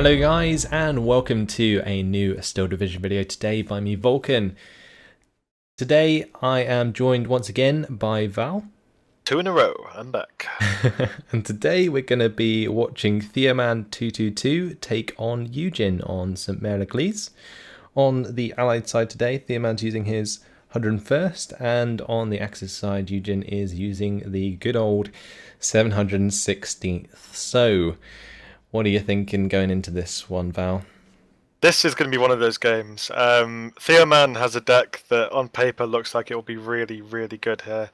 Hello guys, and welcome to a new Steel Division video today by me, Vulcan. Today I am joined once again by Val. 2 in a row, I'm back. And today we're going to be watching Theoman222 take on YueJin on Sainte-Mère-Église. On the Allied side today, Theoman's using his 101st, and on the Axis side, YueJin is using the good old 716th. So, what are you thinking going into this one, Val? This is going to be one of those games. Theoman has a deck that on paper looks like it will be really, really good here.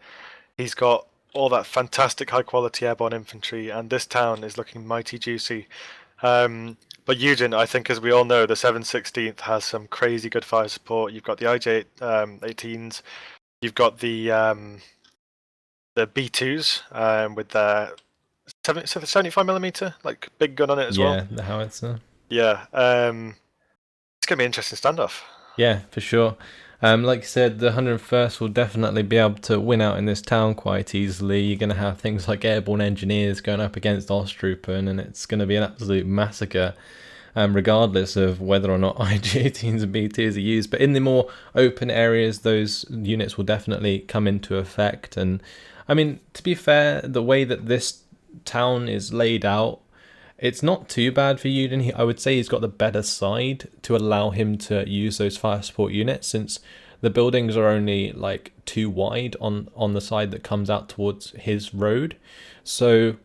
He's got all that fantastic high quality airborne infantry, and this town is looking mighty juicy. But YueJin, I think, as we all know, the 716th has some crazy good fire support. You've got the IJ-18s, you've got the B2s with their 75mm, like big gun on it as well. Yeah, the howitzer. Yeah, it's gonna be an interesting standoff. Yeah, for sure. Like you said, the 101st will definitely be able to win out in this town quite easily. You're going to have things like airborne engineers going up against Osttrooper, and it's going to be an absolute massacre, regardless of whether or not IG-18s and B2s are used. But in the more open areas, those units will definitely come into effect. And I mean, to be fair, the way that this town is laid out, it's not too bad for YueJin. I would say he's got the better side to allow him to use those fire support units, since the buildings are only like too wide on the side that comes out towards his road. So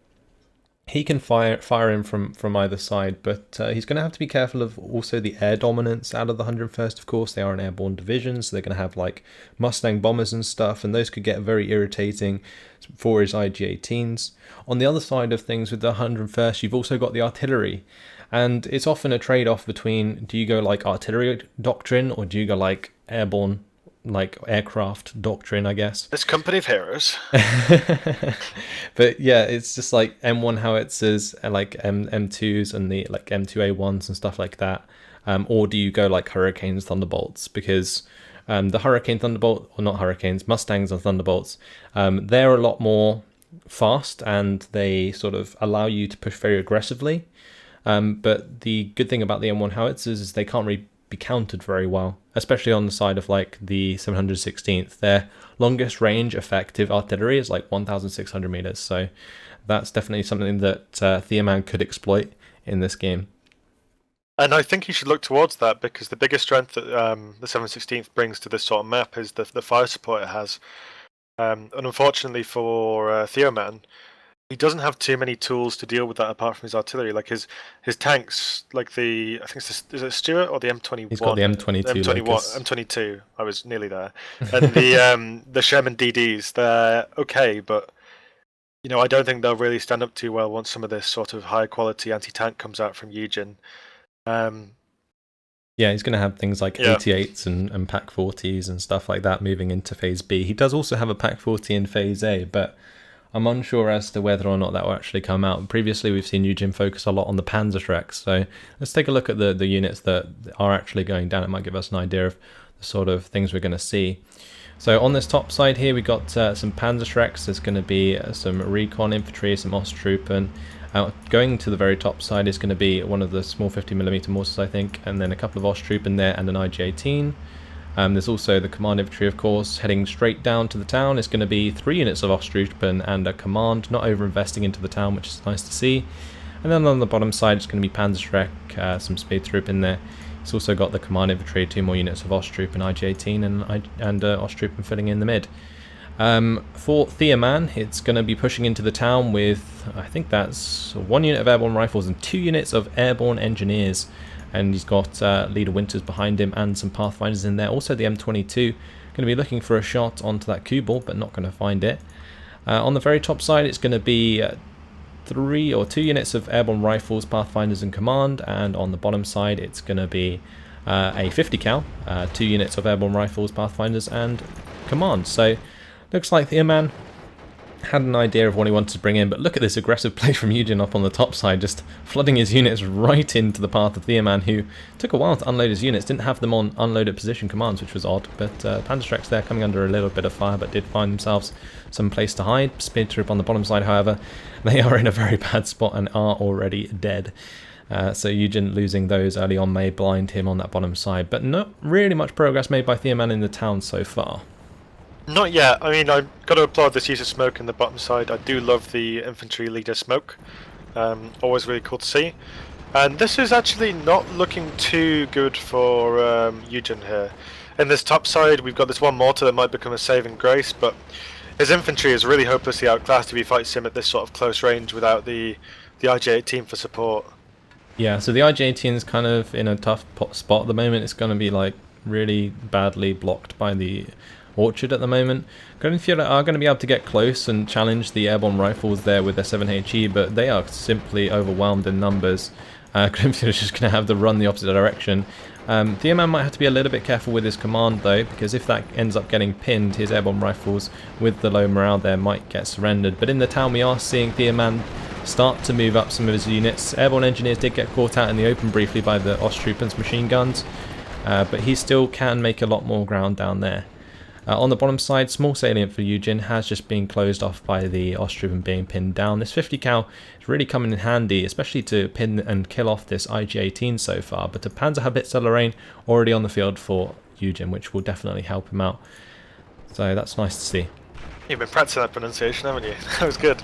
he can fire in from either side, but he's going to have to be careful of also the air dominance out of the 101st. Of course, they are an airborne division, so they're going to have like Mustang bombers and stuff, and those could get very irritating for his IG-18s. On the other side of things, with the 101st, you've also got the artillery, and it's often a trade-off between, do you go like artillery doctrine or do you go like airborne, like aircraft doctrine, I guess. This company of heroes. But yeah, it's just like M1 howitzers and like M2s and the like M2A1s and stuff like that. Or do you go like Hurricanes, Thunderbolts? Because the Hurricane Thunderbolt, or not Hurricanes, Mustangs and Thunderbolts, they're a lot more fast and they sort of allow you to push very aggressively. But the good thing about the M1 howitzers is they can't really be countered very well, especially on the side of like the 716th. Their longest range effective artillery is like 1,600 meters, so that's definitely something that Theoman could exploit in this game. And I think he should look towards that, because the biggest strength that the 716th brings to this sort of map is the fire support it has. And unfortunately for Theoman, he doesn't have too many tools to deal with that apart from his artillery. Like his tanks, like the, I think it's is it Stuart or the M21? He's got the M22. M22. I was nearly there. And the Sherman DDs, they're okay, but you know, I don't think they'll really stand up too well once some of this sort of high quality anti-tank comes out from YueJin. Yeah, he's going to have things like 88s and Pack 40s and stuff like that moving into Phase B. He does also have a Pack 40 in Phase A, but I'm unsure as to whether or not that will actually come out. Previously, we've seen YueJin focus a lot on the Panzerschrecks, so let's take a look at the units that are actually going down. It might give us an idea of the sort of things we're going to see. So on this top side here, we got some Panzerschrecks. There's going to be some recon infantry, some Osttrooper. Going to the very top side is going to be one of the small 50mm mortars, I think, and then a couple of Osttrooper in there and an IG-18. There's also the command infantry, of course. Heading straight down to the town is going to be 3 units of Osttrooper and a command, not over-investing into the town, which is nice to see. And then on the bottom side, it's going to be Panzerschreck, some speed troop in there. It's also got the command infantry, 2 more units of Osttrooper and IG-18, and Osttrooper filling in the mid. For Theoman, it's going to be pushing into the town with, I think that's 1 unit of airborne rifles and 2 units of airborne engineers. And he's got Leader Winters behind him and some Pathfinders in there. Also the M22, going to be looking for a shot onto that cue ball, but not going to find it. On the very top side, it's going to be 2 units of airborne rifles, Pathfinders and command. And on the bottom side, it's going to be a 50 cal, 2 units of airborne rifles, Pathfinders and command. So looks like Theoman had an idea of what he wanted to bring in, but look at this aggressive play from YueJin up on the top side, just flooding his units right into the path of Theoman, who took a while to unload his units, didn't have them on unloaded position commands, which was odd, but Panzerschrecks there coming under a little bit of fire, but did find themselves some place to hide. Speed troop on the bottom side, however, they are in a very bad spot and are already dead. So YueJin losing those early on may blind him on that bottom side, but not really much progress made by Theoman in the town so far. Not yet. I mean, I've got to applaud this use of smoke in the bottom side. I do love the infantry leader smoke. Always really cool to see. And this is actually not looking too good for YueJin here. In this top side, we've got this one mortar that might become a saving grace, but his infantry is really hopelessly outclassed if he fights him at this sort of close range without the IG-18 for support. Yeah, so the IG-18 is kind of in a tough spot at the moment. It's going to be like really badly blocked by the orchard at the moment. Grenadier are going to be able to get close and challenge the airborne rifles there with their 7HE, but they are simply overwhelmed in numbers. Grenadier is just going to have to run the opposite direction. Theoman might have to be a little bit careful with his command though, because if that ends up getting pinned, his airborne rifles with the low morale there might get surrendered. But in the town we are seeing Theoman start to move up some of his units. Airborne engineers did get caught out in the open briefly by the Osttroopen's machine guns, but he still can make a lot more ground down there. On the bottom side, small salient for YueJin has just been closed off by the Osttroopen being pinned down. This 50 cal is really coming in handy, especially to pin and kill off this IG-18 so far, but the Panzerhaubitze Lorraine already on the field for YueJin, which will definitely help him out. So that's nice to see. You've been practicing that pronunciation, haven't you? That was good.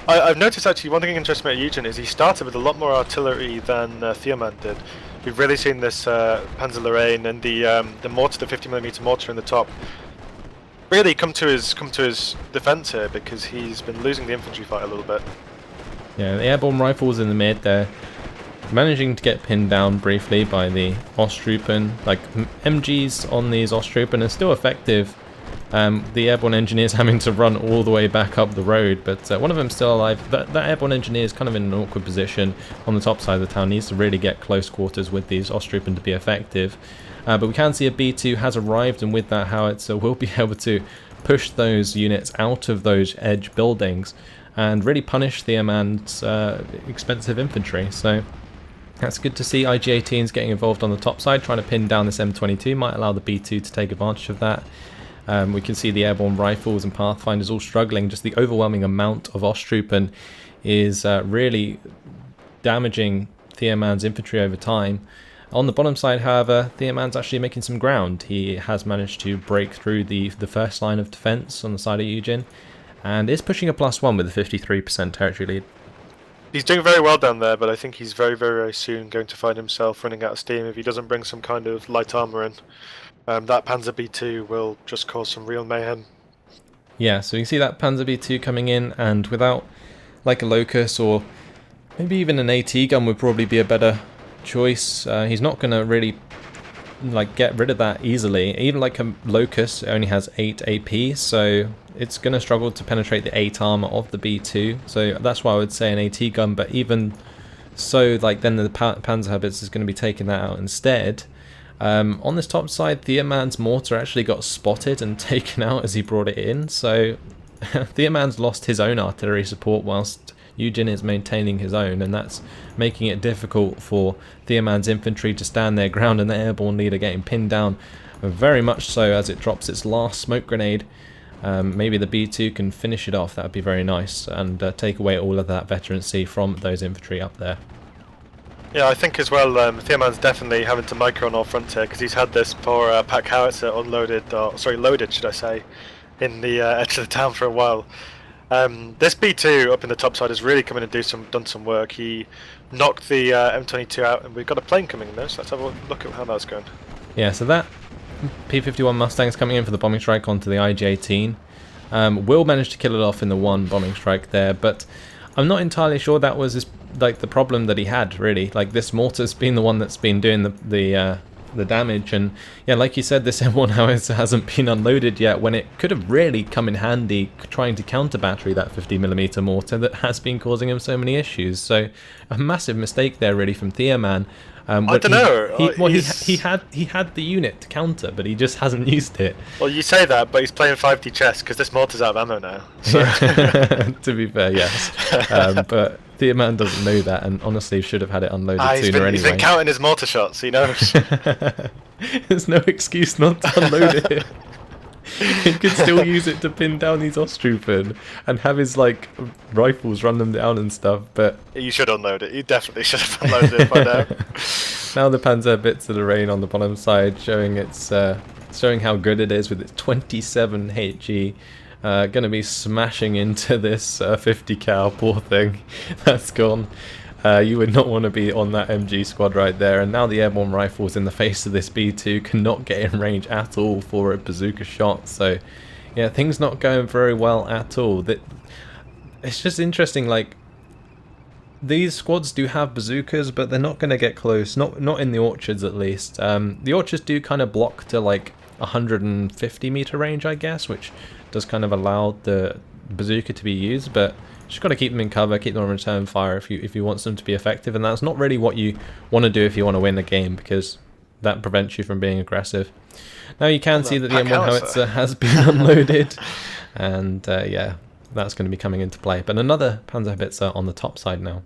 I've noticed actually one thing interesting about YueJin is he started with a lot more artillery than Theoman did. We've really seen this Panzer Lorraine and the mortar, the 50mm mortar in the top, really come to his defence here, because he's been losing the infantry fight a little bit. Yeah, the airborne rifles in the mid there, managing to get pinned down briefly by the Osttroopen. Like MGs on these Osttroopen are still effective. The airborne engineers having to run all the way back up the road, but one of them's still alive. That airborne engineer is kind of in an awkward position on the top side of the town. Needs to really get close quarters with these Osttroopen to be effective. But we can see a B2 has arrived, and with that howitzer will be able to push those units out of those edge buildings and really punish Theoman's expensive infantry. So that's good to see. IG-18s getting involved on the top side, trying to pin down this M22, might allow the B2 to take advantage of that. We can see the airborne rifles and pathfinders all struggling. Just the overwhelming amount of Osttroopen is really damaging Theoman's infantry over time. On the bottom side, however, Theoman's actually making some ground. He has managed to break through the first line of defence on the side of YueJin, and is pushing a +1 with a 53% territory lead. He's doing very well down there, but I think he's very, very, very soon going to find himself running out of steam if he doesn't bring some kind of light armour in. That Panzer B2 will just cause some real mayhem. Yeah, so you can see that Panzer B2 coming in, and without like a Locus or maybe even an AT gun would probably be a better choice. He's not going to really like get rid of that easily. Even like a Locus only has 8 AP, so it's going to struggle to penetrate the 8 armor of the B2. So that's why I would say an AT gun, but even so, like then the Panzerhaubitze is going to be taking that out instead. On this top side, Theoman's mortar actually got spotted and taken out as he brought it in, so Theoman's lost his own artillery support whilst YueJin is maintaining his own, and that's making it difficult for Theoman's infantry to stand their ground, and the airborne leader getting pinned down very much so as it drops its last smoke grenade. Maybe the B2 can finish it off. That would be very nice, and take away all of that veterancy from those infantry up there. Yeah, I think as well, Theoman's definitely having to micro on all fronts here, because he's had this poor pack howitzer unloaded, or sorry, loaded should I say, in the edge of the town for a while. This B2 up in the top side has really come in and done some work. He knocked the M22 out, and we've got a plane coming in there, so let's have a look at how that's going. Yeah, so that P-51 Mustang's coming in for the bombing strike onto the IG-18. Will manage to kill it off in the one bombing strike there, but I'm not entirely sure that was like the problem that he had, really. Like, this mortar's been the one that's been doing the damage, and yeah, like you said, this M1 howitzer hasn't been unloaded yet, when it could have really come in handy trying to counter battery that 50mm mortar that has been causing him so many issues. So a massive mistake there, really, from Theoman. I don't know. He had the unit to counter, but he just hasn't used it. Well, you say that, but he's playing 5D chess because this mortar's out of ammo now. So. To be fair, yes. But Theoman doesn't know that, and honestly should have had it unloaded sooner anyway. He's been counting his mortar shots, he knows. There's no excuse not to unload it. he could still use it to pin down these Osttrooper and have his like rifles run them down and stuff. But you should unload it. You definitely should have unloaded it by now. Now the Panzer on the bottom side, showing its showing how good it is with its 27 HE. Going to be smashing into this 50 cal, poor thing. That's gone. You would not want to be on that MG squad right there. And now the airborne rifles in the face of this B2 cannot get in range at all for a bazooka shot. So yeah, things not going very well at all. It's just interesting, like, these squads do have bazookas, but they're not going to get close. Not in the orchards, at least. The orchards do kind of block to like 150 meter range, I guess, which does kind of allow the bazooka to be used. But just got to keep them in cover, keep them on return fire if you want them to be effective. And that's not really what you want to do if you want to win the game, because that prevents you from being aggressive. Now you can see that the M1 howitzer has been unloaded, and yeah, that's going to be coming into play. But another Panzerhaubitze on the top side now.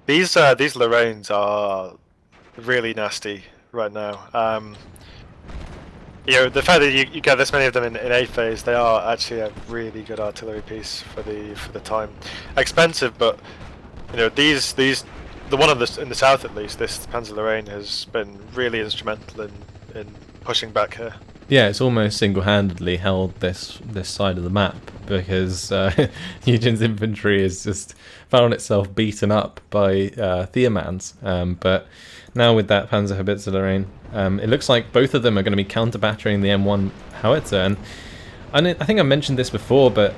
These Lorraines are really nasty right now. You know, the fact that you get this many of them in A phase, they are actually a really good artillery piece for the time. Expensive, but you know, the one in the south at least, this Panzer Lorraine has been really instrumental in pushing back here. Yeah, it's almost single-handedly held this side of the map, because YueJin's infantry has just found itself beaten up by Theoman's. But now with that Panzerhaubitze Lorraine, it looks like both of them are going to be counter-battering the M1 howitzer. And I think I mentioned this before, but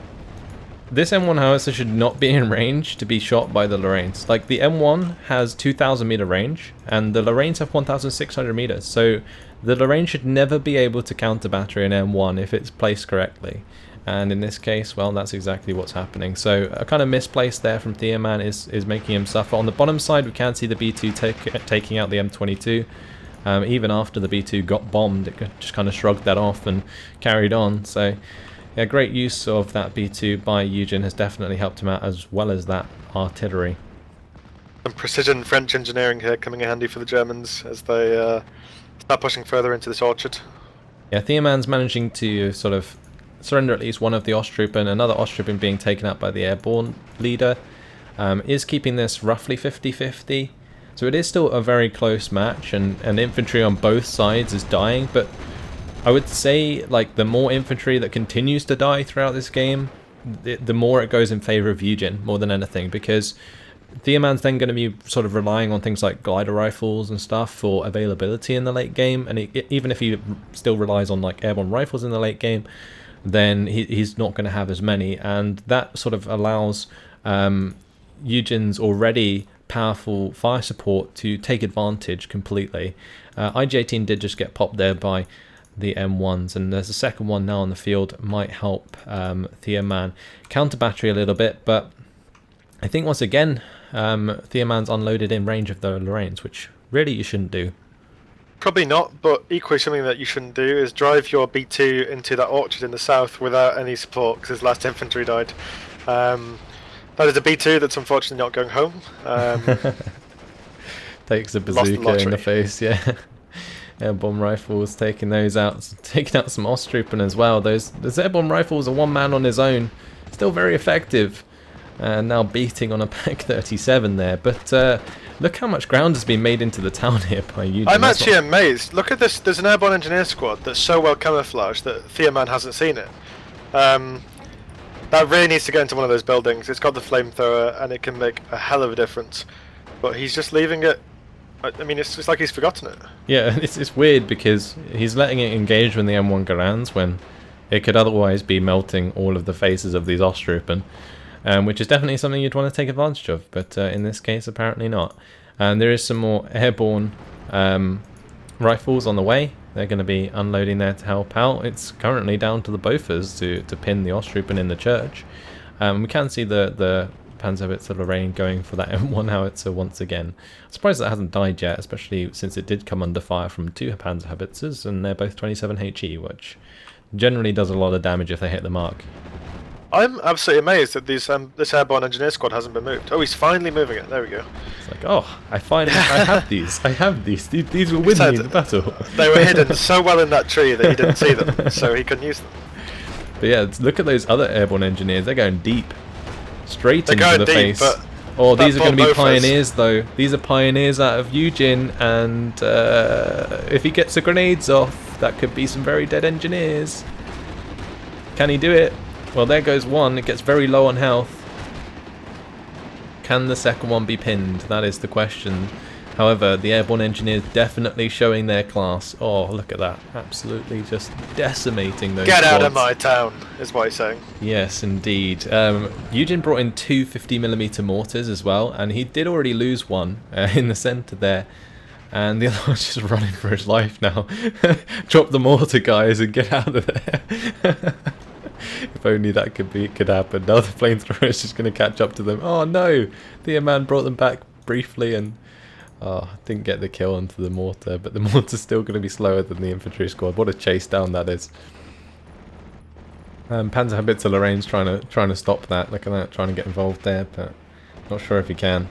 this M1 howitzer should not be in range to be shot by the Lorraines. Like, the M1 has 2,000 meter range, and the Lorraines have 1,600 meters. So the Lorraine should never be able to counter-battery an M1 if it's placed correctly. And in this case, well, that's exactly what's happening. So a kind of misplaced there from Theoman is making him suffer. On the bottom side, we can see the B2 taking out the M22. Even after the B2 got bombed, it just kind of shrugged that off and carried on. So yeah, great use of that B2 by YueJin has definitely helped him out, as well as that artillery. Some precision French engineering here coming in handy for the Germans as they start pushing further into this orchard. Yeah, Theoman's managing to sort of surrender at least one of the Osttrooper, and another Osttrooper being taken out by the airborne leader. Is keeping this roughly 50-50. So it is still a very close match, and infantry on both sides is dying, but I would say, like, the more infantry that continues to die throughout this game, the more it goes in favour of YueJin, more than anything, because Theoman's then going to be sort of relying on things like glider rifles and stuff for availability in the late game, and even if he still relies on like airborne rifles in the late game, then he's not going to have as many, and that sort of allows YueJin's already powerful fire support to take advantage completely. IG-18 did just get popped there by the M1s, and there's a second one now on the field. Might help Theoman counter battery a little bit, but I think once again Theoman's unloaded in range of the Lorraines, which really you shouldn't do. Probably not, but equally something that you shouldn't do is drive your B2 into that orchard in the south without any support, because his last infantry died. That is a B2 that's unfortunately not going home. Takes a bazooka in the face, yeah. Airborne rifles, taking those out, taking out some Osttrooper as well. Those airborne rifles are one man on his own, still very effective. Now beating on a Pak 37 there, but look how much ground has been made into the town here by YueJin. I'm actually amazed. Look at this. There's an airborne engineer squad that's so well camouflaged that Theoman hasn't seen it. That really needs to go into one of those buildings. It's got the flamethrower and it can make a hell of a difference. But he's just leaving it. I mean, it's just like he's forgotten it. Yeah, it's weird because he's letting it engage when the M1 Garands, when it could otherwise be melting all of the faces of these Osttrooper, which is definitely something you'd want to take advantage of. But in this case, apparently not. And there is some more airborne rifles on the way. They're going to be unloading there to help out. It's currently down to the Bofors to pin the Osttrooper in the church. We can see the Panzerhaubitze Lorraine going for that M1 howitzer once again. I'm surprised that hasn't died yet, especially since it did come under fire from two Panzerhaubitzers, and they're both 27 HE, which generally does a lot of damage if they hit the mark. I'm absolutely amazed that this airborne engineer squad hasn't been moved. Oh, he's finally moving it. There we go. It's like, oh, I have these. I have these. These will win me the battle. They were hidden so well in that tree that he didn't see them, so he couldn't use them. But yeah, look at those other airborne engineers. They're going deep, straight into the face. Oh, these are going to be pioneers, though. These are pioneers out of YueJin, and if he gets the grenades off, that could be some very dead engineers. Can he do it? Well, there goes one. It gets very low on health. Can the second one be pinned? That is the question. However, the airborne engineers definitely showing their class. Oh, look at that. Absolutely just decimating those Get squads. out of my town, is what he's saying. Yes, indeed. YueJin brought in 2 50mm mortars as well, and he did already lose one in the centre there. And the other one's just running for his life now. Drop the mortar, guys, and get out of there. If only that could happen. Now the flamethrower is just going to catch up to them. Oh no! Theoman brought them back briefly and didn't get the kill onto the mortar, but the mortar's still going to be slower than the infantry squad. What a chase down that is. Panzerhaubitze Lorraine's trying to stop that. Look at that, trying to get involved there, but not sure if he can.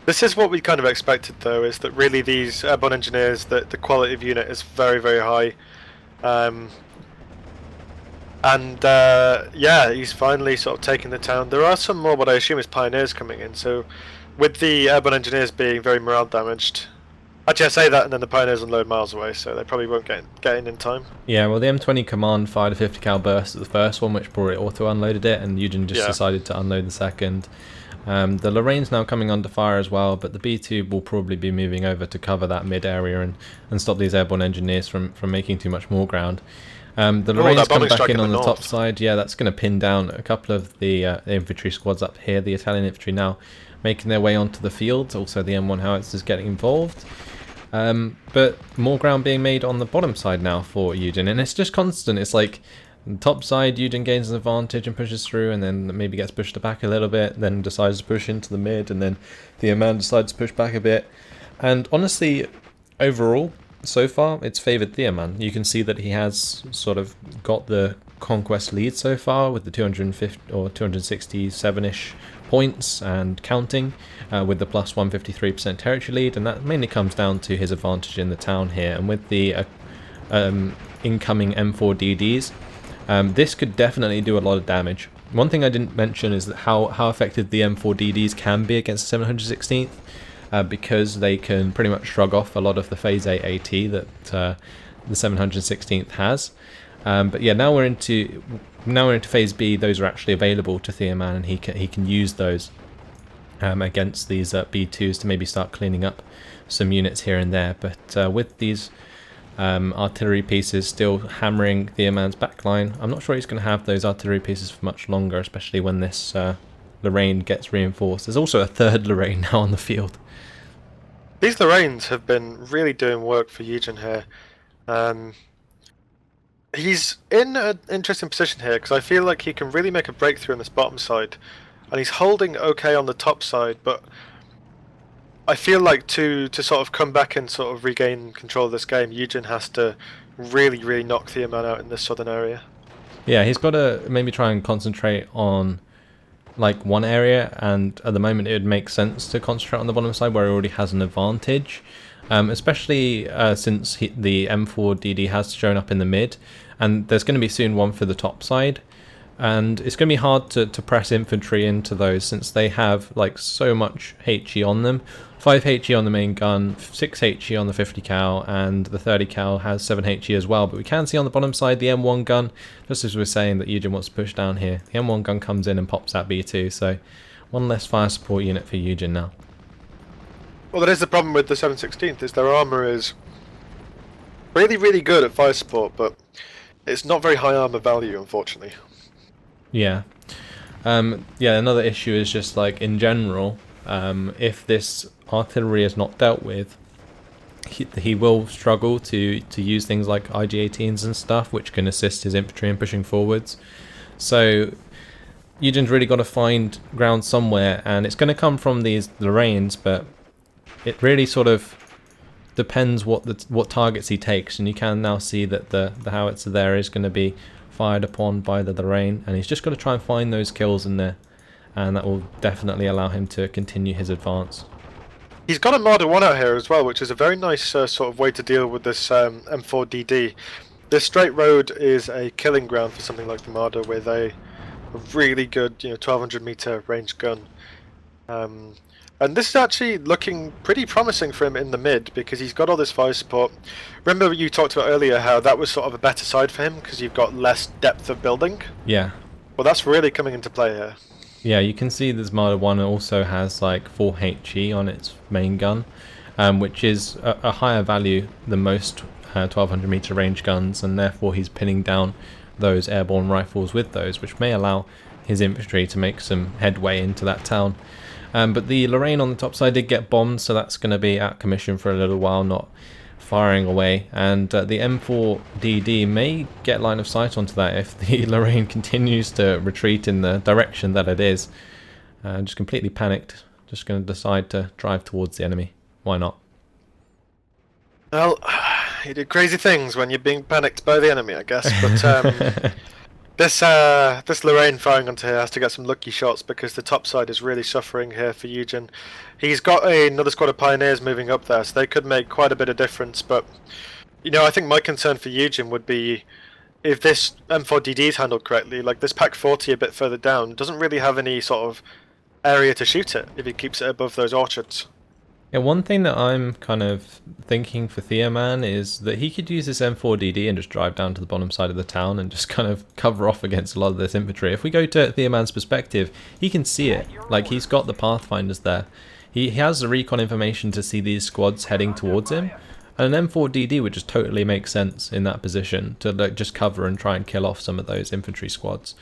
This is what we kind of expected, though, is that really these airborne engineers, the quality of unit is very, very high. Yeah, he's finally sort of taken the town. There are some more, what I assume is pioneers coming in, so with the airborne engineers being very morale damaged, actually I say that and then the pioneers unload miles away, so they probably won't get in time. Yeah, well the M20 Command fired a 50 cal burst at the first one, which probably auto-unloaded it, and YueJin just decided to unload the second. The Lorraine's now coming under fire as well, but the B2 will probably be moving over to cover that mid area and stop these airborne engineers from making too much more ground. The Lorraine's come back in on the top side. Yeah, that's going to pin down a couple of the infantry squads up here. The Italian infantry now making their way onto the field. Also the M1 howitzers getting involved. But more ground being made on the bottom side now for YueJin, and it's just constant. It's like on the top side, YueJin gains an advantage and pushes through, and then maybe gets pushed back a little bit, then decides to push into the mid, and then the Oman decides to push back a bit. And honestly, overall, so far, it's favoured Theoman. You can see that he has sort of got the conquest lead so far with the 250 or 267-ish points and counting, with the plus 153% territory lead, and that mainly comes down to his advantage in the town here. And with the incoming M4DDs, this could definitely do a lot of damage. One thing I didn't mention is that how effective the M4DDs can be against the 716th. Because they can pretty much shrug off a lot of the Phase A AT that the 716th has. But yeah, now we're into Phase B. Those are actually available to Theoman, and he can use those against these B2s to maybe start cleaning up some units here and there. But with these artillery pieces still hammering Theoman's backline, I'm not sure he's going to have those artillery pieces for much longer, especially when this Lorraine gets reinforced. There's also a third Lorraine now on the field. These Lorraines have been really doing work for YueJin here. He's in an interesting position here because I feel like he can really make a breakthrough on this bottom side, and he's holding okay on the top side, but I feel like to sort of come back and sort of regain control of this game, YueJin has to really, really knock Theoman out in this southern area. Yeah, he's got to maybe try and concentrate on like one area, and at the moment it would make sense to concentrate on the bottom side where he already has an advantage, especially since the M4DD has shown up in the mid, and there's going to be soon one for the top side, and it's going to be hard to press infantry into those since they have like so much HE on them. 5 HE on the main gun, 6 HE on the 50 cal, and the 30 cal has 7 HE as well. But we can see on the bottom side the M1 gun, just as we were saying that YueJin wants to push down here. The M1 gun comes in and pops that B2, so one less fire support unit for YueJin now. Well, that is the problem with the 716th, is their armour is really, really good at fire support, but it's not very high armour value, unfortunately. Yeah. Yeah, another issue is just like in general, if this artillery is not dealt with, he will struggle to use things like IG-18s and stuff, which can assist his infantry in pushing forwards. So YueJin's really got to find ground somewhere, and it's going to come from these Lorraines, but it really sort of depends what targets he takes, and you can now see that the howitzer there is going to be fired upon by the Lorraine, and he's just got to try and find those kills in there, and that will definitely allow him to continue his advance. He's got a Marder 1 out here as well, which is a very nice sort of way to deal with this M4DD. This straight road is a killing ground for something like the Marder with a really good 1200 meter range gun. And this is actually looking pretty promising for him in the mid, because he's got all this fire support. Remember you talked about earlier how that was sort of a better side for him because you've got less depth of building? Yeah. Well, that's really coming into play here. Yeah, you can see this Marder 1 also has like 4 HE on its main gun, which is a higher value than most 1200 meter range guns, and therefore he's pinning down those airborne rifles with those, which may allow his infantry to make some headway into that town. But the Lorraine on the top side did get bombed, so that's going to be out of commission for a little while, not firing away. And the M4DD may get line of sight onto that if the Lorraine continues to retreat in the direction that it is. Just completely panicked, just going to decide to drive towards the enemy. Why not? Well, you do crazy things when you're being panicked by the enemy, I guess. But this Lorraine firing onto here has to get some lucky shots, because the top side is really suffering here for YueJin. He's got another squad of pioneers moving up there, so they could make quite a bit of difference. But I think my concern for YueJin would be if this M4DD is handled correctly. Like this Pack 40 a bit further down doesn't really have any sort of area to shoot it if he keeps it above those orchards. Yeah, one thing that I'm kind of thinking for Theoman is that he could use this M4DD and just drive down to the bottom side of the town and just kind of cover off against a lot of this infantry. If we go to Theoman's perspective, he can see it. Like, he's got the pathfinders there. He has the recon information to see these squads heading towards him. And an M4DD would just totally make sense in that position to like just cover and try and kill off some of those infantry squads.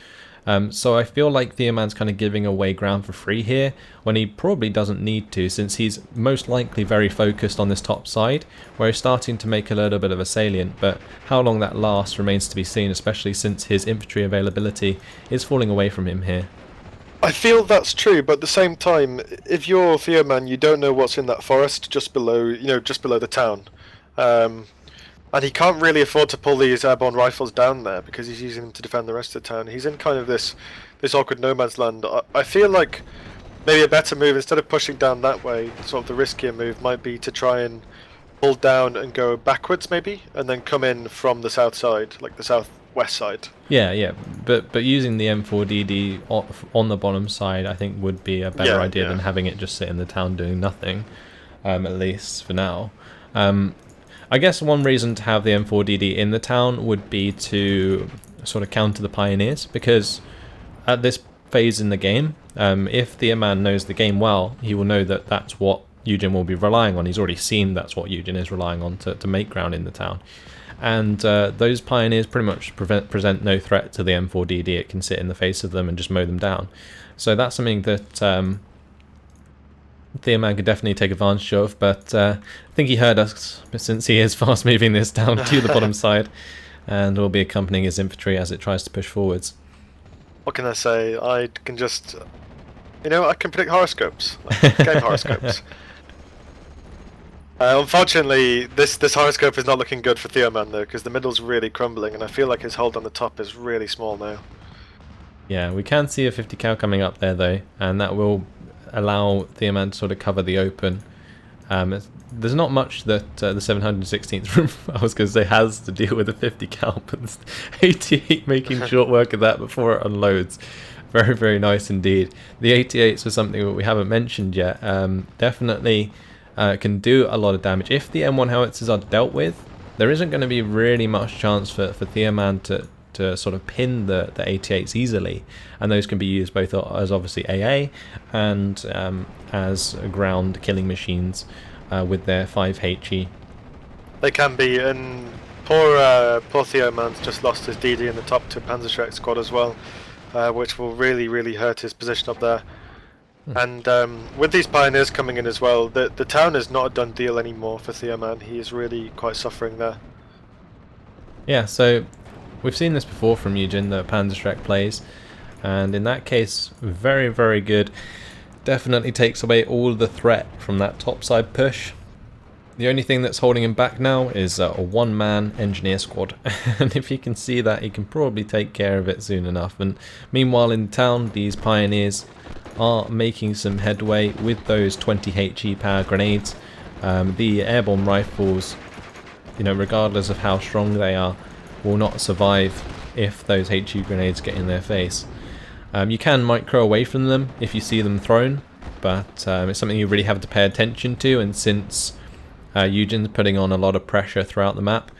So I feel like Theoman's kind of giving away ground for free here when he probably doesn't need to, since he's most likely very focused on this top side where he's starting to make a little bit of a salient, but how long that lasts remains to be seen, especially since his infantry availability is falling away from him here. I feel that's true, but at the same time, if you're Theoman, you don't know what's in that forest just below, just below the town. And he can't really afford to pull these airborne rifles down there because he's using them to defend the rest of the town. He's in kind of this awkward no man's land. I feel like maybe a better move, instead of pushing down that way, sort of the riskier move might be to try and pull down and go backwards maybe, and then come in from the south side, like the southwest side. Yeah, but using the M4DD on the bottom side I think would be a better idea than having it just sit in the town doing nothing, at least for now. I guess one reason to have the M4DD in the town would be to sort of counter the pioneers, because at this phase in the game, if Theoman knows the game well, he will know that that's what YueJin will be relying on. He's already seen that's what YueJin is relying on to make ground in the town. And those pioneers pretty much present no threat to the M4DD. It can sit in the face of them and just mow them down. So that's something that Theoman could definitely take advantage of, but I think he heard us since he is fast moving this down to the bottom side and will be accompanying his infantry as it tries to push forwards. What can I say? I can just, I can predict horoscopes, game horoscopes. Unfortunately, this horoscope is not looking good for Theoman though, because the middle's really crumbling, and I feel like his hold on the top is really small now. Yeah, we can see a 50 cal coming up there though, and that will allow Theoman to sort of cover the open. There's not much that the 716th I was going to say has to deal with a 50 cal, but 88 making short work of that before it unloads. Very, very nice indeed. The 88s was something that we haven't mentioned yet. Definitely can do a lot of damage. If the M1 howitzers are dealt with, there isn't going to be really much chance for Theoman to sort of pin the 88s easily, and those can be used both as obviously AA and as ground killing machines with their 5 HE. They can be, and poor Theoman's just lost his DD in the top to Panzerschreck squad as well, which will really, really hurt his position up there. And with these pioneers coming in as well, the town is not a done deal anymore for Theoman. He is really quite suffering there. Yeah, so we've seen this before from YueJin, the Panzerschreck plays, and in that case, very, very good. Definitely takes away all the threat from that topside push. The only thing that's holding him back now is a one-man engineer squad, and if he can see that, he can probably take care of it soon enough. And meanwhile in town, these pioneers are making some headway with those 20 HE power grenades. The airborne rifles, you know, regardless of how strong they are, will not survive if those HE grenades get in their face. You can micro away from them if you see them thrown, but it's something you really have to pay attention to, and since YueJin's putting on a lot of pressure throughout the map,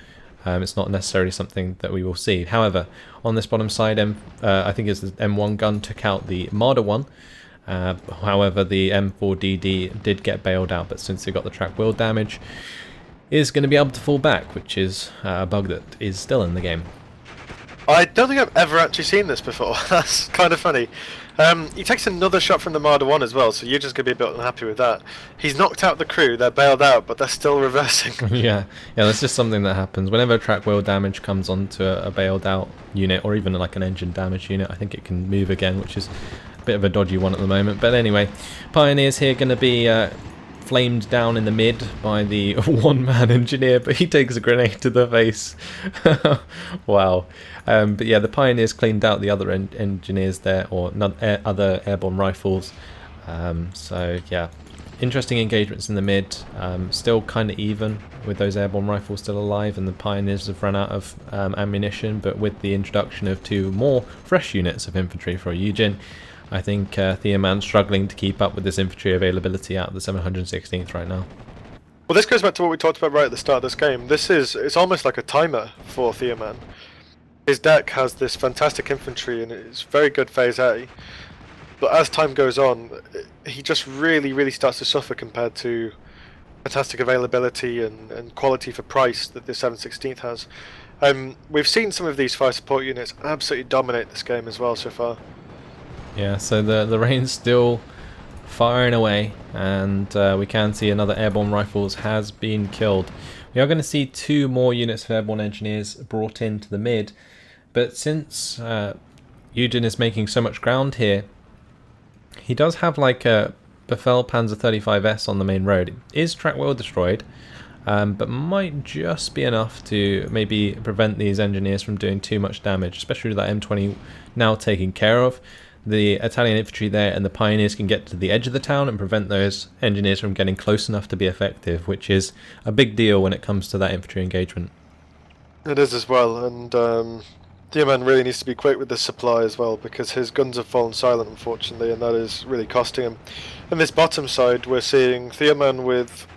it's not necessarily something that we will see. However, on this bottom side, I think it's the M1 gun took out the Marder one. However, the M4DD did get bailed out, but since it got the track wheel damage, is going to be able to fall back, which is a bug that is still in the game. I don't think I've ever actually seen this before. That's kind of funny. He takes another shot from the Marder 1 as well, so you're just going to be a bit unhappy with that. He's knocked out the crew, they're bailed out, but they're still reversing. yeah, that's just something that happens. Whenever track wheel damage comes onto a bailed out unit, or even like an engine damage unit, I think it can move again, which is a bit of a dodgy one at the moment. But anyway, Pioneers here going to be flamed down in the mid by the one-man engineer, but he takes a grenade to the face. Wow. But yeah, the Pioneers cleaned out the other engineers there, or other airborne rifles. So yeah, interesting engagements in the mid. Still kind of even with those airborne rifles still alive, and the Pioneers have run out of ammunition, but with the introduction of 2 more fresh units of infantry for YueJin, I think Theoman's struggling to keep up with this infantry availability out of the 716th right now. Well, this goes back to what we talked about right at the start of this game. It's almost like a timer for Theoman. His deck has this fantastic infantry and it's very good phase A, but as time goes on, he just really starts to suffer compared to fantastic availability and quality for price that the 716th has. We've seen some of these fire support units absolutely dominate this game as well so far. Yeah, so the rain's still firing away, and we can see another airborne rifles has been killed. We are going to see 2 more units of airborne engineers brought into the mid, but since YueJin is making so much ground here, he does have like a Befehl Panzer 35S on the main road. It is track wheel destroyed, but might just be enough to maybe prevent these engineers from doing too much damage, especially with that M20 now taken care of. The Italian infantry there and the Pioneers can get to the edge of the town and prevent those engineers from getting close enough to be effective, which is a big deal when it comes to that infantry engagement. It is as well, and Theoman really needs to be quick with the supply as well, because his guns have fallen silent unfortunately, and that is really costing him. In this bottom side we're seeing Theoman with,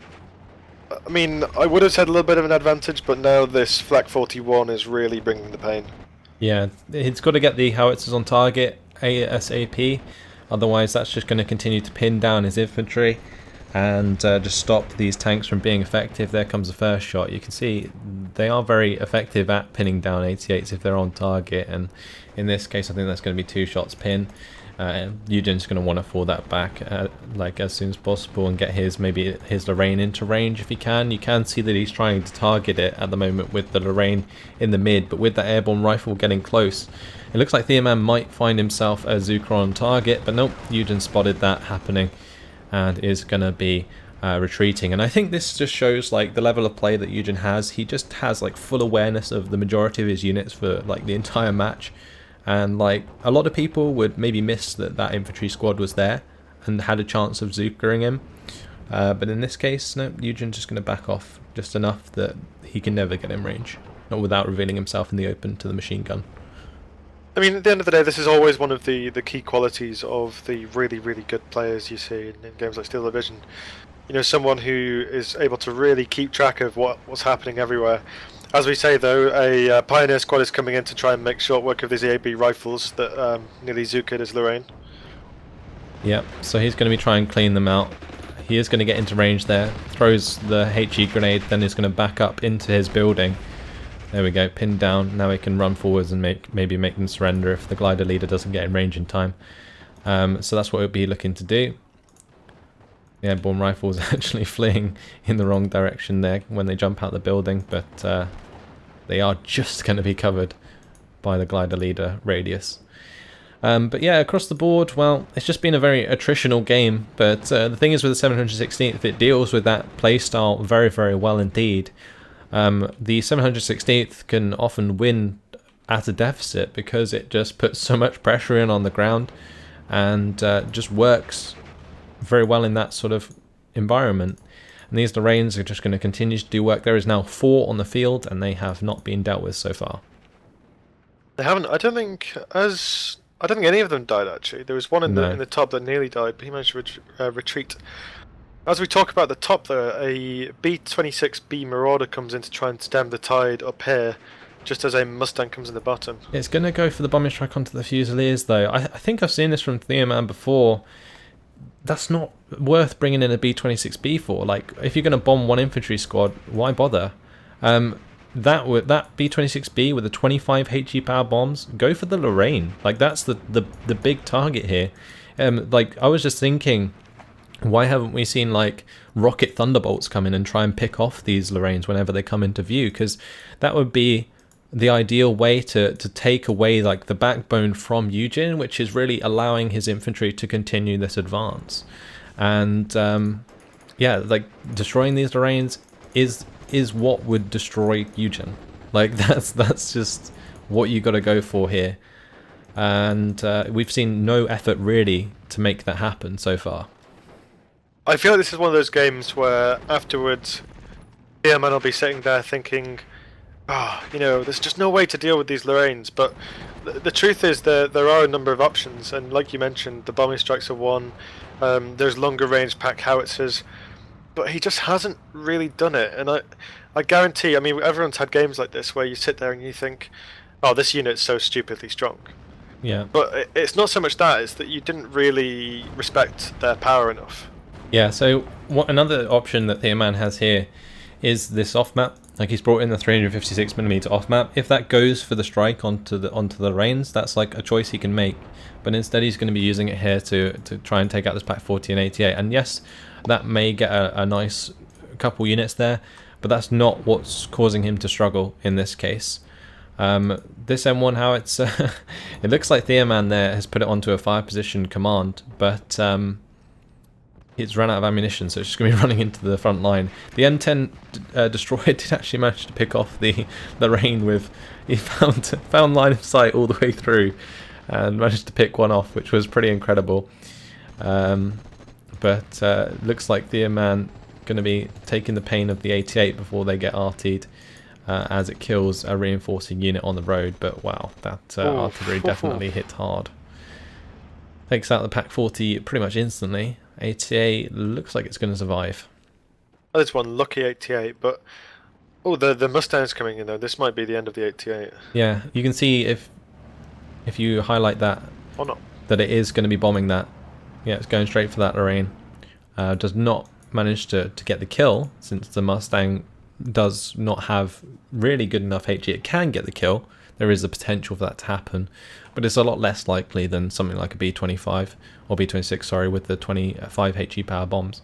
I mean, I would have said a little bit of an advantage, but now this Flak 41 is really bringing the pain. Yeah, he's got to get the howitzers on target ASAP, otherwise that's just going to continue to pin down his infantry and just stop these tanks from being effective. There comes the first shot. You can see they are very effective at pinning down 88s if they're on target, and in this case I think that's going to be 2 shots pin. YueJin's going to want to fall that back like as soon as possible and get his Lorraine into range if he can. You can see that he's trying to target it at the moment with the Lorraine in the mid, but with that airborne rifle getting close, it looks like Theoman might find himself a Zucker on target, but nope, YueJin spotted that happening and is going to be retreating. And I think this just shows like the level of play that YueJin has. He just has like full awareness of the majority of his units for like the entire match, and like a lot of people would maybe miss that infantry squad was there and had a chance of Zuckering him, but in this case no, YueJin's just going to back off just enough that he can never get in range, not without revealing himself in the open to the machine gun. I mean, at the end of the day, this is always one of the key qualities of the really good players you see in games like Steel Division. You know, someone who is able to really keep track of what's happening everywhere. As we say though, a Pioneer squad is coming in to try and make short work of these AB rifles that nearly Zuckered his Lorraine. Yep, so he's going to be trying to clean them out. He is going to get into range there, throws the HE grenade, then he's going to back up into his building. There we go, pinned down. Now he can run forwards and maybe make them surrender if the glider leader doesn't get in range in time. So that's what we'll be looking to do. The airborne rifles actually fleeing in the wrong direction there when they jump out the building, but they are just going to be covered by the glider leader radius. But yeah, across the board, well, it's just been a very attritional game. But the thing is with the 716th, it deals with that playstyle very, very well indeed. The 716th can often win at a deficit because it just puts so much pressure in on the ground and just works very well in that sort of environment. And these Lorraines are just going to continue to do work. There is now 4 on the field, and they have not been dealt with so far. They haven't. I don't think any of them died actually. There was one in the top that nearly died, but he managed to retreat. As we talk about the top there, a B-26B Marauder comes in to try and stem the tide up here, just as a Mustang comes in the bottom. It's going to go for the bombing strike onto the Fusiliers though. I think I've seen this from Theoman before. That's not worth bringing in a B-26B for. Like, if you're going to bomb one infantry squad, why bother? That B-26B with the 25 HE power bombs, go for the Lorraine. Like, that's the big target here. Like, I was just thinking, why haven't we seen like rocket thunderbolts come in and try and pick off these Lorraines whenever they come into view? Because that would be the ideal way to take away like the backbone from YueJin, which is really allowing his infantry to continue this advance. And yeah, like destroying these Lorraines is what would destroy YueJin. Like that's just what you got to go for here. And we've seen no effort really to make that happen so far. I feel like this is one of those games where afterwards, Theoman will be sitting there thinking, you know, there's just no way to deal with these Lorraines. But the truth is there are a number of options, and like you mentioned, the bombing strikes are one. There's longer range pack howitzers, but he just hasn't really done it. And I guarantee, I mean, everyone's had games like this where you sit there and you think, oh, this unit's so stupidly strong. Yeah. But it's not so much that, it's that you didn't really respect their power enough. Yeah, so another option that Theoman has here is this off-map. Like, he's brought in the 356mm off-map. If that goes for the strike onto the Lorraines, that's like a choice he can make. But instead he's going to be using it here to try and take out this Pack 40 and 88. And yes, that may get a nice couple units there, but that's not what's causing him to struggle in this case. This M1 howitzer, it looks like Theoman there has put it onto a fire position command, but it's run out of ammunition, so it's just going to be running into the front line. The M10 destroyer did actually manage to pick off the Lorraine with, he found line of sight all the way through and managed to pick one off, which was pretty incredible. But looks like Theoman going to be taking the pain of the 88 before they get RT'd as it kills a reinforcing unit on the road. But wow, that artillery definitely hit hard. Takes out the Pack 40 pretty much instantly. 88 looks like it's going to survive. Oh, there's one lucky 88, but the Mustang's coming in though. This might be the end of the 88. Yeah, you can see if you highlight that, or not, that it is going to be bombing that. Yeah, it's going straight for that Lorraine. Does not manage to get the kill, since the Mustang does not have really good enough HE. It can get the kill. There is a potential for that to happen, but it's a lot less likely than something like a B-25 or B-26, sorry, with the 25 HE power bombs.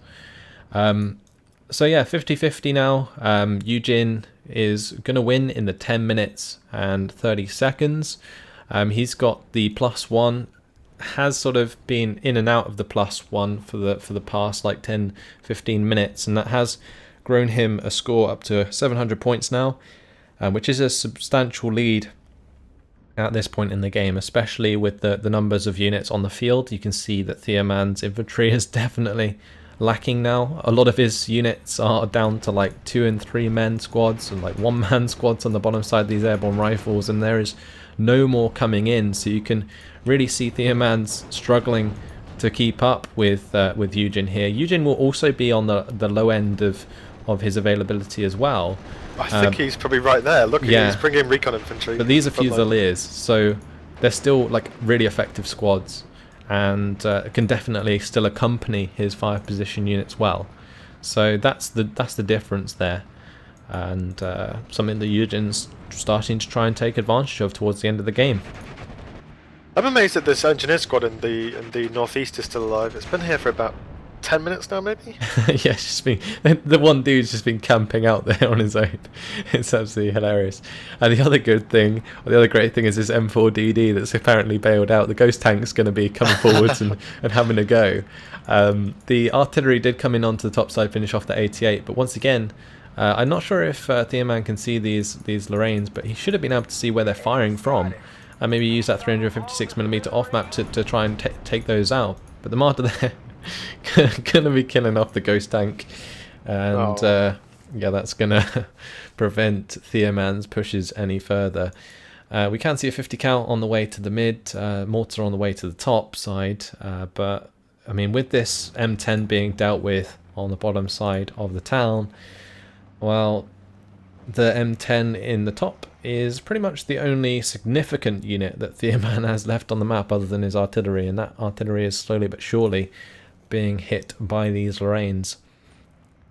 So yeah, 50-50 now. YueJin is going to win in the 10 minutes and 30 seconds. He's got the +1, has sort of been in and out of the +1 for the past like 10-15 minutes, and that has grown him a score up to 700 points now, which is a substantial lead at this point in the game, especially with the numbers of units on the field. You can see that Theoman's infantry is definitely lacking now. A lot of his units are down to like 2 and 3 men squads and like 1 man squads on the bottom side of these airborne rifles, and there is no more coming in, so you can really see Theoman's struggling to keep up with YueJin here. YueJin will also be on the low end of his availability as well. I think he's probably right there. Look, he's bringing in recon infantry. But these are Fusiliers, so they're still like really effective squads, and can definitely still accompany his 5 position units well. So that's the difference there, and something that YueJin's starting to try and take advantage of towards the end of the game. I'm amazed that this engineer squad in the northeast is still alive. It's been here for about 10 minutes now, maybe. Yeah, it's just been the one dude's just been camping out there on his own. It's absolutely hilarious. And the other good thing, or the other great thing, is this M4DD that's apparently bailed out. The ghost tank's going to be coming forwards and having a go. The artillery did come in onto the top side, finish off the 88, but once again, I'm not sure if Theoman can see these Lorraines, but he should have been able to see where they're firing from, and maybe use that 356mm off map to try and take those out. But the Marder there gonna be killing off the ghost tank, and yeah, that's gonna prevent Theoman's pushes any further. We can see a 50 cal on the way to the mid, mortar on the way to the top side, but I mean, with this M10 being dealt with on the bottom side of the town, well, the M10 in the top is pretty much the only significant unit that Theoman has left on the map other than his artillery, and that artillery is slowly but surely being hit by these Lorraines.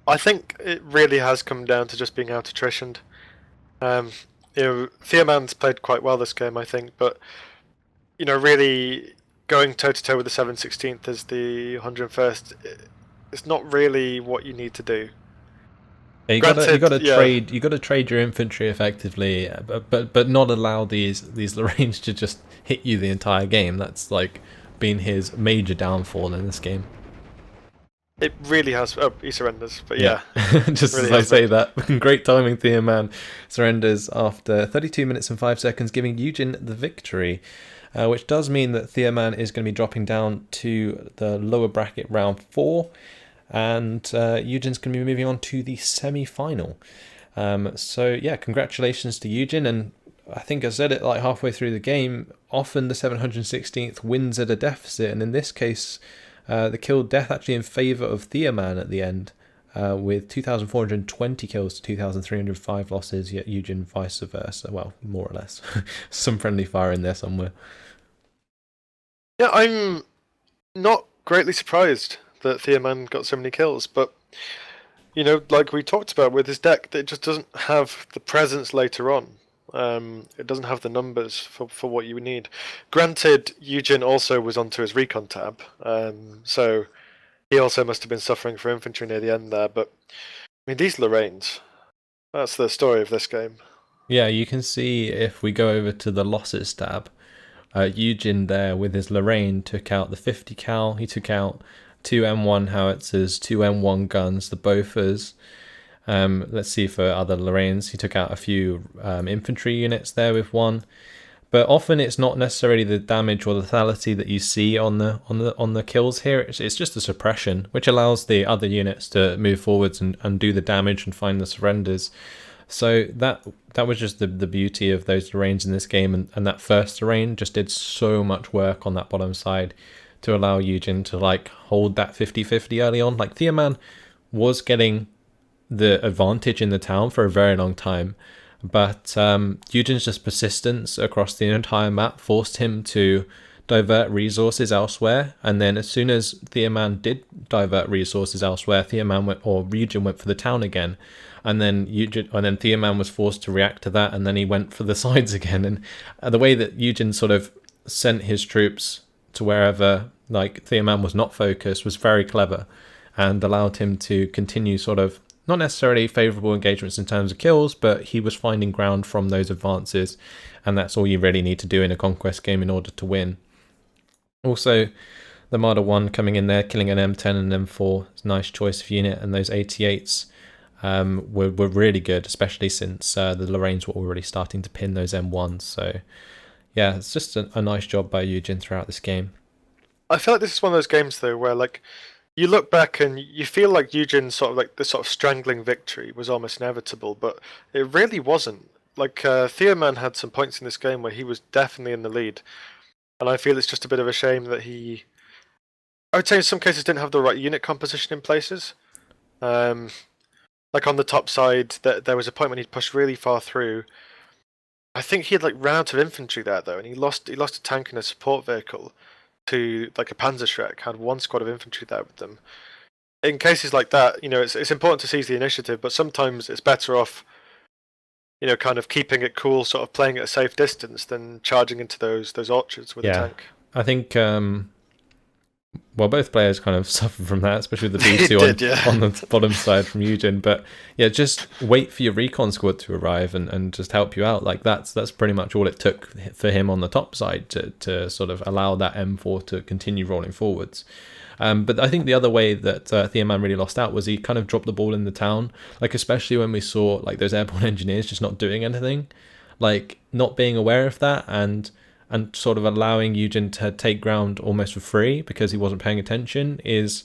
I think it really has come down to just being out attritioned. Theoman's played quite well this game, I think, but really going toe to toe with the 7/16th as the 101st, it's not really what you need to do. You got to trade your infantry effectively, but not allow these Lorraines to just hit you the entire game. That's like been his major downfall in this game. It really has. Oh, he surrenders, but yeah. Just really as I say that, great timing. Theoman surrenders after 32 minutes and 5 seconds, giving YueJin the victory, which does mean that Theoman is going to be dropping down to the lower bracket round 4. And YueJin's going to be moving on to the semi-final. So yeah, congratulations to YueJin, and I think I said it like halfway through the game, often the 716th wins at a deficit, and in this case the kill death actually in favour of Theoman at the end, with 2,420 kills to 2,305 losses, yet YueJin vice versa, well, more or less. Some friendly fire in there somewhere. Yeah, I'm not greatly surprised that Theoman got so many kills, but like we talked about with his deck, it just doesn't have the presence later on. It doesn't have the numbers for what you would need. Granted, YueJin also was onto his recon tab, so he also must have been suffering for infantry near the end there, but I mean, these Lorraines, that's the story of this game. Yeah, you can see if we go over to the losses tab, YueJin there with his Lorraine took out the 50 cal, he took out 2 M1 howitzers, 2 M1 guns, the Bofors. Let's see for other Lorraines. He took out a few infantry units there with one, but often it's not necessarily the damage or the lethality that you see on the kills here. It's just a suppression, which allows the other units to move forwards and do the damage and find the surrenders. So that was just the beauty of those Lorraines in this game, and that first Lorraine just did so much work on that bottom side to allow YueJin to like hold that 50-50 early on. Like Theoman was getting the advantage in the town for a very long time, but YueJin's just persistence across the entire map forced him to divert resources elsewhere, and then as soon as Theoman did divert resources elsewhere, YueJin went for the town again, and then Theoman was forced to react to that, and then he went for the sides again. And the way that YueJin sort of sent his troops to wherever like Theoman was not focused was very clever, and allowed him to continue sort of not necessarily favourable engagements in terms of kills, but he was finding ground from those advances, and that's all you really need to do in a conquest game in order to win. Also, the Marder 1 coming in there, killing an M10 and M4, it's a nice choice of unit, and those 88s were really good, especially since the Lorraines were already starting to pin those M1s. So yeah, it's just a nice job by YueJin throughout this game. I feel like this is one of those games though where like you look back and you feel like YueJin's sort of like this sort of strangling victory was almost inevitable, but it really wasn't. Like Theoman had some points in this game where he was definitely in the lead, and I feel it's just a bit of a shame that I would say in some cases didn't have the right unit composition in places. Like on the top side, there was a point when he'd pushed really far through. I think he had like ran out of infantry there though, and he lost a tank and a support vehicle to like a Panzerschreck, had one squad of infantry there with them. In cases like that, it's important to seize the initiative, but sometimes it's better off, kind of keeping it cool, sort of playing at a safe distance than charging into those orchards with a tank. I think well, both players kind of suffered from that, especially the B2 on the bottom side from YueJin. But yeah, just wait for your recon squad to arrive and just help you out. Like that's pretty much all it took for him on the top side to sort of allow that M4 to continue rolling forwards. But I think the other way that Theoman really lost out was he kind of dropped the ball in the town, like especially when we saw like those airborne engineers just not doing anything, like not being aware of that and sort of allowing YueJin to take ground almost for free because he wasn't paying attention is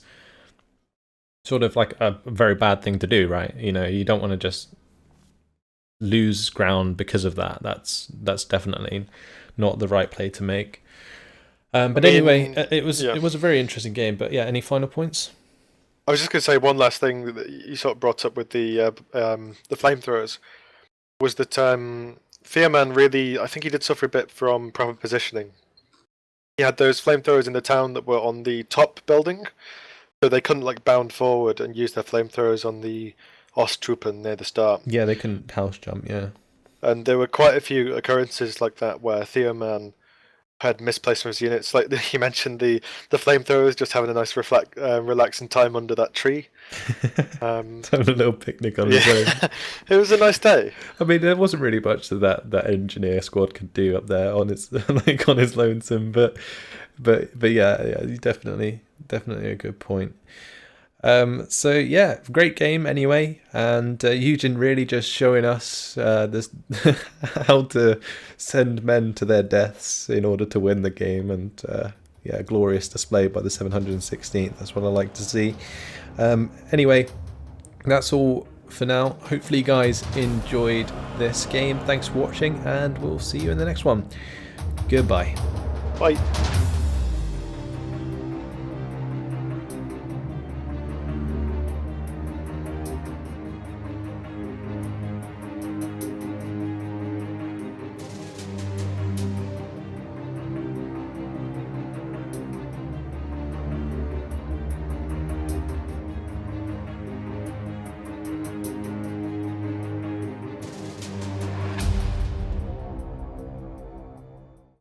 sort of like a very bad thing to do, right? You know, you don't want to just lose ground because of that. That's definitely not the right play to make. But anyway, it was a very interesting game. But yeah, any final points? I was just going to say one last thing that you sort of brought up with the flamethrowers was that Theoman really, I think he did suffer a bit from proper positioning. He had those flamethrowers in the town that were on the top building, so they couldn't like bound forward and use their flamethrowers on the Osttruppen near the start. Yeah, they couldn't house jump. Yeah, and there were quite a few occurrences like that where Theoman had misplaced from his units. Like he mentioned, the flamethrowers just having a nice relaxing time under that tree. Having a little picnic on his own. It was a nice day. I mean, there wasn't really much that engineer squad could do up there on its like on his lonesome, but yeah, definitely a good point. So yeah, great game anyway, and YueJin really just showing us this how to send men to their deaths in order to win the game, and yeah, glorious display by the 716th. That's what I like to see. Anyway, that's all for now. Hopefully you guys enjoyed this game. Thanks for watching, and we'll see you in the next one. Goodbye. Bye.